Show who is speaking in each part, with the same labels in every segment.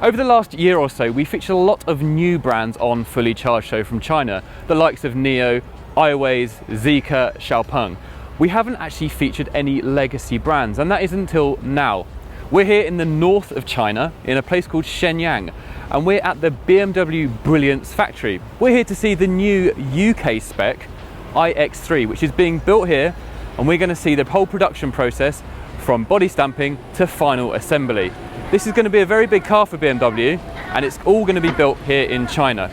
Speaker 1: Over the last year or so, we featured a lot of new brands on Fully Charged Show from China, the likes of NIO, iWays, Zeekr, Xiaopeng. We haven't actually featured any legacy brands, and that is until now. We're here in the north of China, in a place called Shenyang, and we're at the BMW Brilliance factory. We're here to see the new UK spec iX3, which is being built here, and we're going to see the whole production process from body stamping to final assembly. This is going to be a very big car for BMW, and it's all going to be built here in China.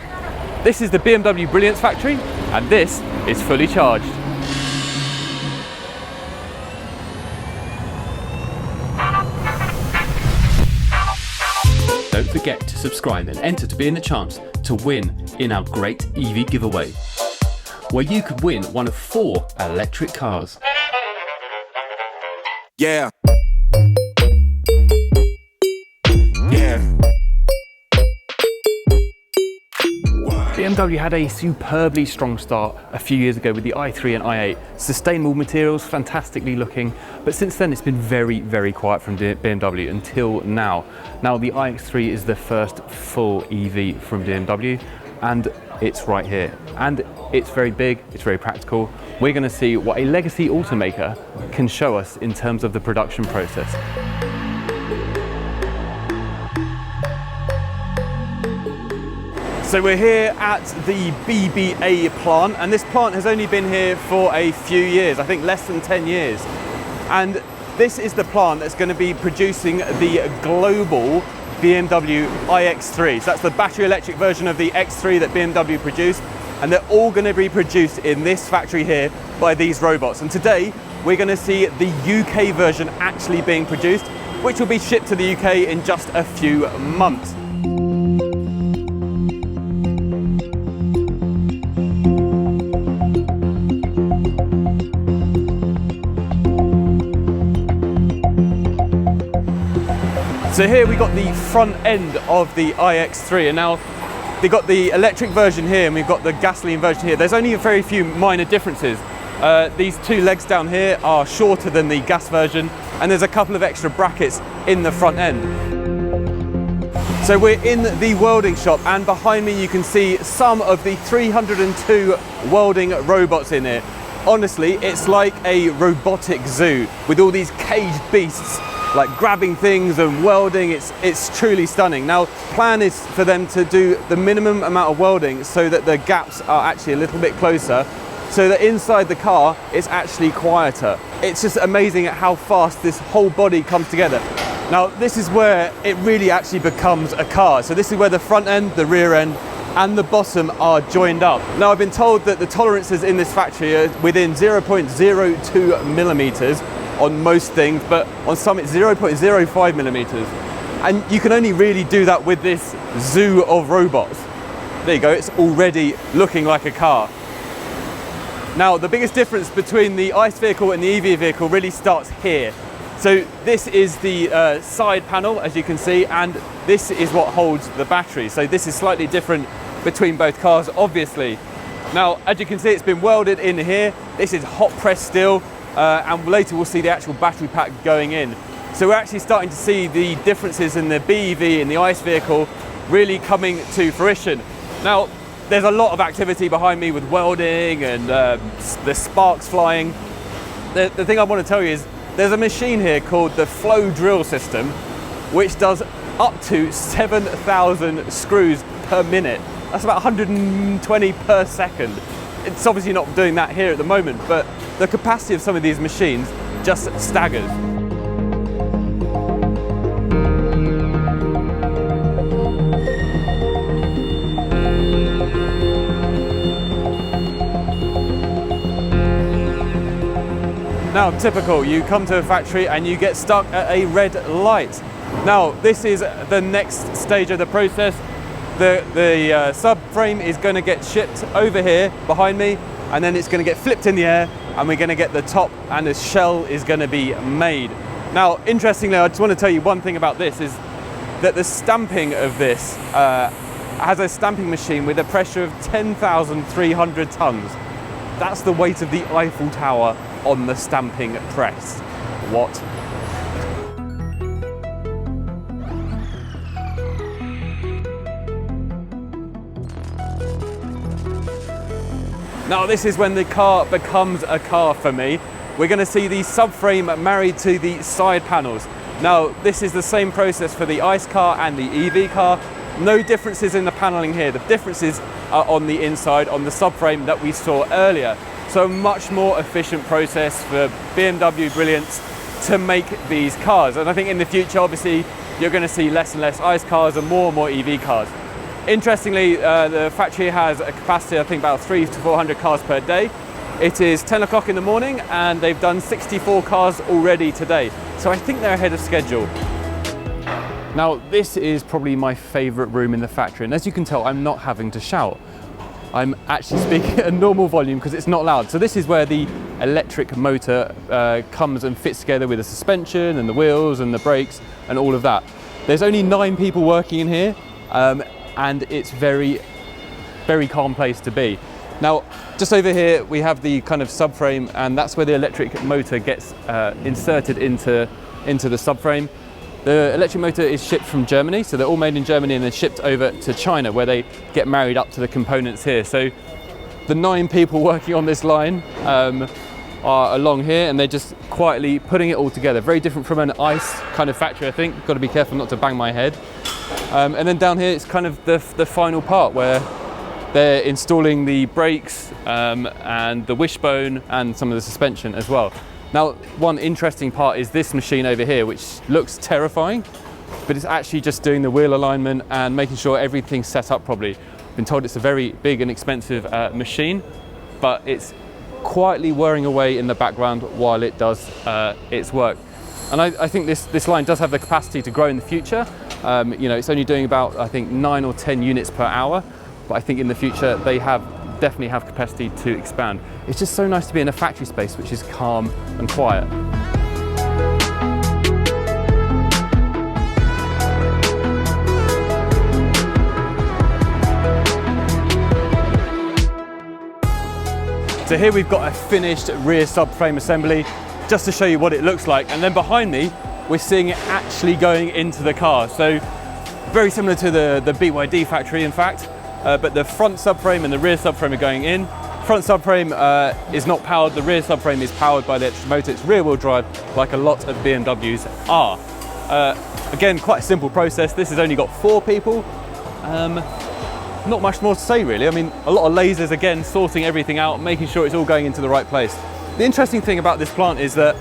Speaker 1: This is the BMW Brilliance factory, and this is Fully Charged.
Speaker 2: Don't forget to subscribe and enter to be in the chance to win in our great EV giveaway, where you could win one of 4 electric cars.
Speaker 3: Yeah.
Speaker 1: BMW had a superbly strong start a few years ago with the i3 and i8. Sustainable materials, fantastically looking, but since then it's been very, very quiet from BMW until now. Now the iX3 is the first full EV from BMW, and it's right here. And it's very big, it's very practical. We're going to see what a legacy automaker can show us in terms of the production process. So we're here at the BBA plant, and this plant has only been here for a few years, I think less than 10 years. And this is the plant that's going to be producing the global BMW iX3. So that's the battery electric version of the X3 that BMW produced, and they're all going to be produced in this factory here by these robots. And today we're going to see the UK version actually being produced, which will be shipped to the UK in just a few months. So here we got the front end of the iX3, and now they've got the electric version here and we've got the gasoline version here. There's only a very few minor differences. These 2 legs down here are shorter than the gas version, and there's a couple of extra brackets in the front end. So we're in the welding shop, and behind me you can see some of the 302 welding robots in here. Honestly, it's like a robotic zoo with all these caged beasts like grabbing things and welding. It's truly stunning. Now, plan is for them to do the minimum amount of welding so that the gaps are actually a little bit closer, so that inside the car it's actually quieter. It's just amazing at how fast this whole body comes together. Now, this is where it really actually becomes a car. So this is where the front end, the rear end, and the bottom are joined up. Now, I've been told that the tolerances in this factory are within 0.02 millimeters on most things, but on some it's 0.05 millimeters. And you can only really do that with this zoo of robots. There you go, it's already looking like a car. Now, the biggest difference between the ICE vehicle and the EV vehicle really starts here. So this is the side panel, as you can see, and this is what holds the battery. So this is slightly different between both cars, obviously. Now, as you can see, it's been welded in here. This is hot press steel. And later we'll see the actual battery pack going in. So we're actually starting to see the differences in the BEV and the ICE vehicle really coming to fruition. Now, there's a lot of activity behind me with welding and the sparks flying. The thing I want to tell you is there's a machine here called the flow drill system, which does up to 7,000 screws per minute. That's about 120 per second. It's obviously not doing that here at the moment, but the capacity of some of these machines just staggers. Now, typical, you come to a factory and you get stuck at a red light. Now, this is the next stage of the process. The subframe is going to get shipped over here behind me, and then it's going to get flipped in the air, and we're going to get the top, and the shell is going to be made. Now, interestingly, I just want to tell you one thing about this, is that the stamping of this has a stamping machine with a pressure of 10,300 tons. That's the weight of the Eiffel Tower on the stamping press. What? Now this is when the car becomes a car for me. We're going to see the subframe married to the side panels. Now this is the same process for the ICE car and the EV car. No differences in the paneling here. The differences are on the inside, on the subframe that we saw earlier. So a much more efficient process for BMW Brilliance to make these cars. And I think in the future, obviously, you're going to see less and less ICE cars and more EV cars. Interestingly, the factory has a capacity, I think, about 300 to 400 cars per day. It is 10 o'clock in the morning and they've done 64 cars already today. So I think they're ahead of schedule. Now, this is probably my favorite room in the factory. And as you can tell, I'm not having to shout. I'm actually speaking at a normal volume because it's not loud. So this is where the electric motor comes and fits together with the suspension and the wheels and the brakes and all of that. There's only 9 people working in here and it's very calm place to be. Now, just over here we have the kind of subframe, and that's where the electric motor gets inserted into the subframe. The electric motor is shipped from Germany, so they're all made in Germany and then shipped over to China, where they get married up to the components here. So the 9 people working on this line are along here, and they're just quietly putting it all together. Very different from an ICE kind of factory, I think. Got to be careful not to bang my head. And then down here, it's kind of the final part where they're installing the brakes and the wishbone and some of the suspension as well. Now, one interesting part is this machine over here, which looks terrifying, but it's actually just doing the wheel alignment and making sure everything's set up properly. I've been told it's a very big and expensive machine, but it's quietly whirring away in the background while it does its work. And I think this line does have the capacity to grow in the future. You know, it's only doing about, I think, 9 or 10 units per hour, but I think in the future they definitely have capacity to expand. It's just so nice to be in a factory space which is calm and quiet. So here we've got a finished rear subframe assembly, just to show you what it looks like. And then behind me, we're seeing it actually going into the car. So very similar to the BYD factory, in fact. But the front subframe and the rear subframe are going in. Front subframe is not powered, the rear subframe is powered by the electric motor. It's rear wheel drive, like a lot of BMWs are. Again, quite a simple process. This has only got 4 people. Not much more to say really. I mean, a lot of lasers, again, sorting everything out, making sure it's all going into the right place. The interesting thing about this plant is that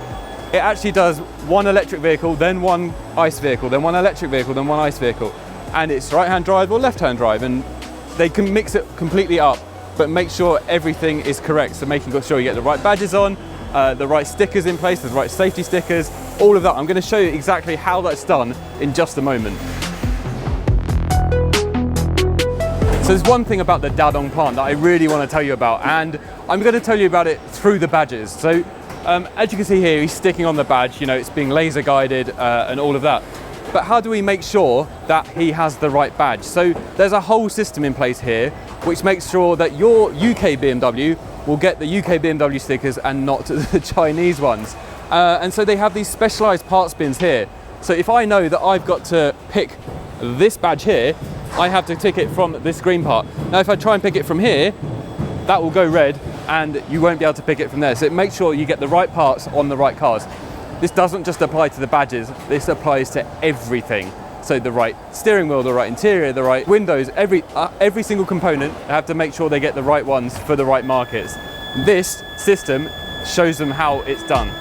Speaker 1: it actually does one electric vehicle, then one ICE vehicle, then one electric vehicle, then one ICE vehicle. And it's right-hand drive or left-hand drive. And they can mix it completely up, but make sure everything is correct. So making sure you get the right badges on, the right stickers in place, the right safety stickers, all of that. I'm going to show you exactly how that's done in just a moment. So there's one thing about the Dadong plant that I really want to tell you about, and I'm going to tell you about it through the badges. So as you can see here, he's sticking on the badge, you know, it's being laser guided and all of that. But how do we make sure that he has the right badge? So there's a whole system in place here which makes sure that your UK BMW will get the UK BMW stickers and not the Chinese ones. And so they have these specialized parts bins here. So if I know that I've got to pick this badge here, I have to tick it from this green part. Now if I try and pick it from here, that will go red and you won't be able to pick it from there. So it makes sure you get the right parts on the right cars. This doesn't just apply to the badges, this applies to everything. So the right steering wheel, the right interior, the right windows, every single component, they have to make sure they get the right ones for the right markets. This system shows them how it's done.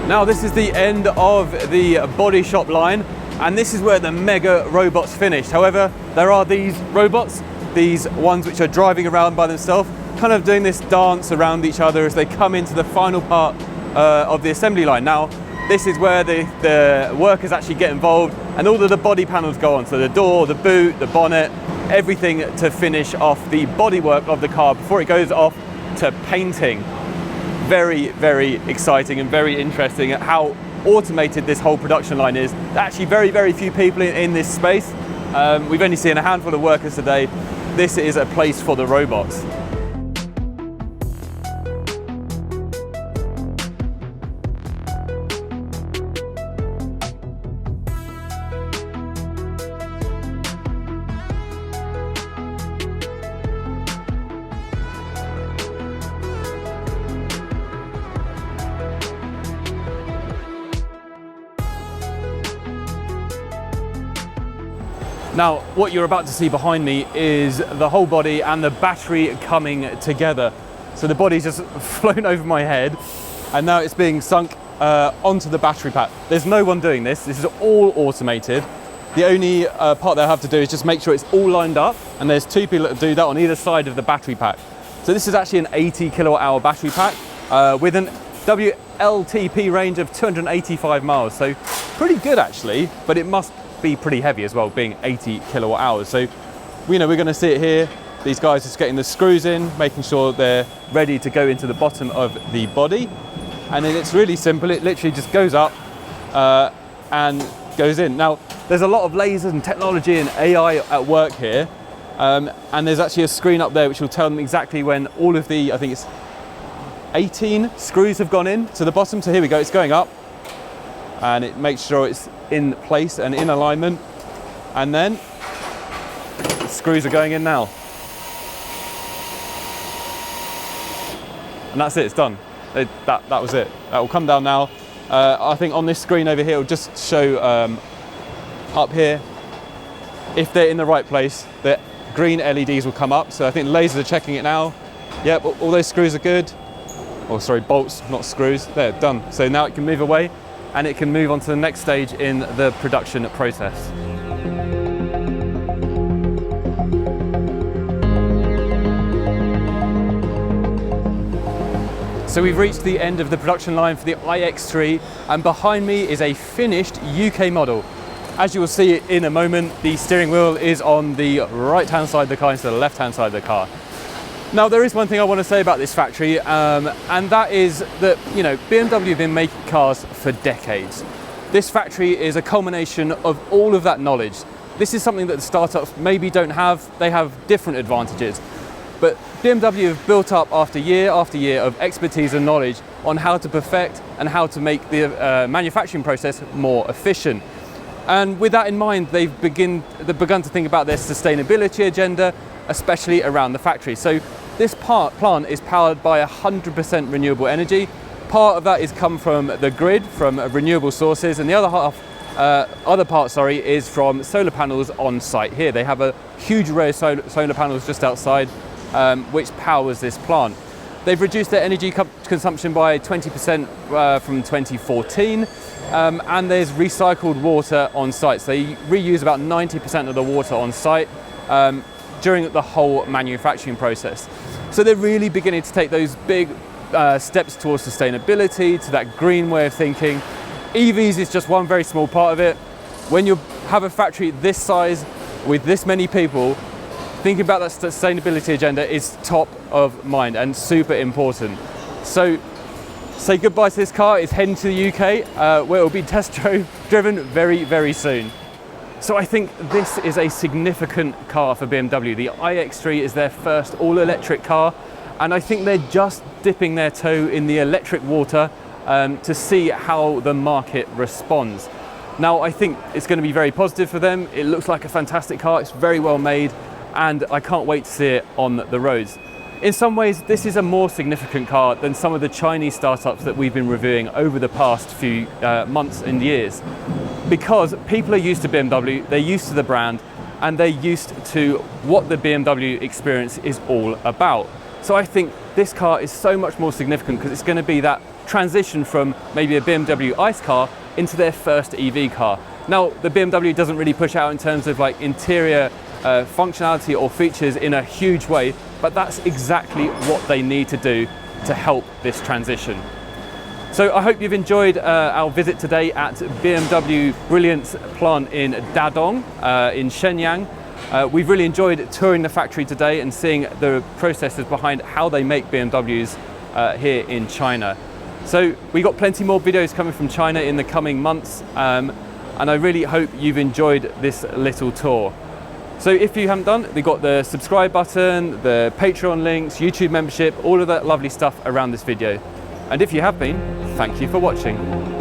Speaker 1: Now this is the end of the body shop line, and this is where the mega robots finished. However, there are these robots, these ones which are driving around by themselves, kind of doing this dance around each other as they come into the final part of the assembly line. Now, this is where the workers actually get involved and all of the body panels go on. So the door, the boot, the bonnet, everything to finish off the bodywork of the car before it goes off to painting. Very, very exciting and very interesting at how automated this whole production line is. There are actually very, very few people in this space. We've only seen a handful of workers today. This is a place for the robots. Now, what you're about to see behind me is the whole body and the battery coming together. So the body's just flown over my head, and now it's being sunk onto the battery pack. There's no one doing this. This is all automated. The only part they'll have to do is just make sure it's all lined up, and there's two people that do that on either side of the battery pack. So this is actually an 80 kilowatt hour battery pack with an WLTP range of 285 miles. So pretty good actually, but it must be pretty heavy as well, being 80 kilowatt hours. So we're going to see it here. These guys just getting the screws in, making sure they're ready to go into the bottom of the body. And then it's really simple. It literally just goes up and goes in. Now, there's a lot of lasers and technology and AI at work here. And there's actually a screen up there which will tell them exactly when all of the, I think it's 18 screws have gone in to the bottom. So here we go, it's going up. And it makes sure it's in place and in alignment. And then the screws are going in now. And that's it, it's done. That was it. That will come down now. I think on this screen over here, it'll just show up here, if they're in the right place, the green LEDs will come up. So I think the lasers are checking it now. Yep, all those screws are good. Oh, sorry, bolts, not screws. They're done. So now it can move away, and it can move on to the next stage in the production process. So we've reached the end of the production line for the iX3, and behind me is a finished UK model. As you will see in a moment, the steering wheel is on the right-hand side of the car instead of the left-hand side of the car. Now, there is one thing I want to say about this factory, and that is that, BMW have been making cars for decades. This factory is a culmination of all of that knowledge. This is something that the startups maybe don't have. They have different advantages. But BMW have built up after year of expertise and knowledge on how to perfect and how to make the manufacturing process more efficient. And with that in mind, they've begun to think about their sustainability agenda, especially around the factory. So this plant is powered by 100% renewable energy. Part of that is come from the grid, from renewable sources, and the other part is from solar panels on site here. They have a huge array of solar panels just outside, which powers this plant. They've reduced their energy consumption by 20% from 2014, and there's recycled water on site. So they reuse about 90% of the water on site during the whole manufacturing process. So they're really beginning to take those big steps towards sustainability, to that green way of thinking. EVs is just one very small part of it. When you have a factory this size with this many people, thinking about that sustainability agenda is top of mind and super important. So say goodbye to this car. It's heading to the UK where it will be test driven very, very soon. So I think this is a significant car for BMW. The iX3 is their first all-electric car, and I think they're just dipping their toe in the electric water to see how the market responds. Now, I think it's going to be very positive for them. It looks like a fantastic car. It's very well made, and I can't wait to see it on the roads. In some ways, this is a more significant car than some of the Chinese startups that we've been reviewing over the past few months and years. Because people are used to BMW, they're used to the brand, and they're used to what the BMW experience is all about. So I think this car is so much more significant because it's going to be that transition from maybe a BMW ICE car into their first EV car. Now, the BMW doesn't really push out in terms of like interior functionality or features in a huge way, but that's exactly what they need to do to help this transition. So I hope you've enjoyed our visit today at BMW Brilliance plant in Dadong in Shenyang. We've really enjoyed touring the factory today and seeing the processes behind how they make BMWs here in China. So we got plenty more videos coming from China in the coming months, and I really hope you've enjoyed this little tour. So if you haven't done, we've got the subscribe button, the Patreon links, YouTube membership, all of that lovely stuff around this video. And if you have been, thank you for watching.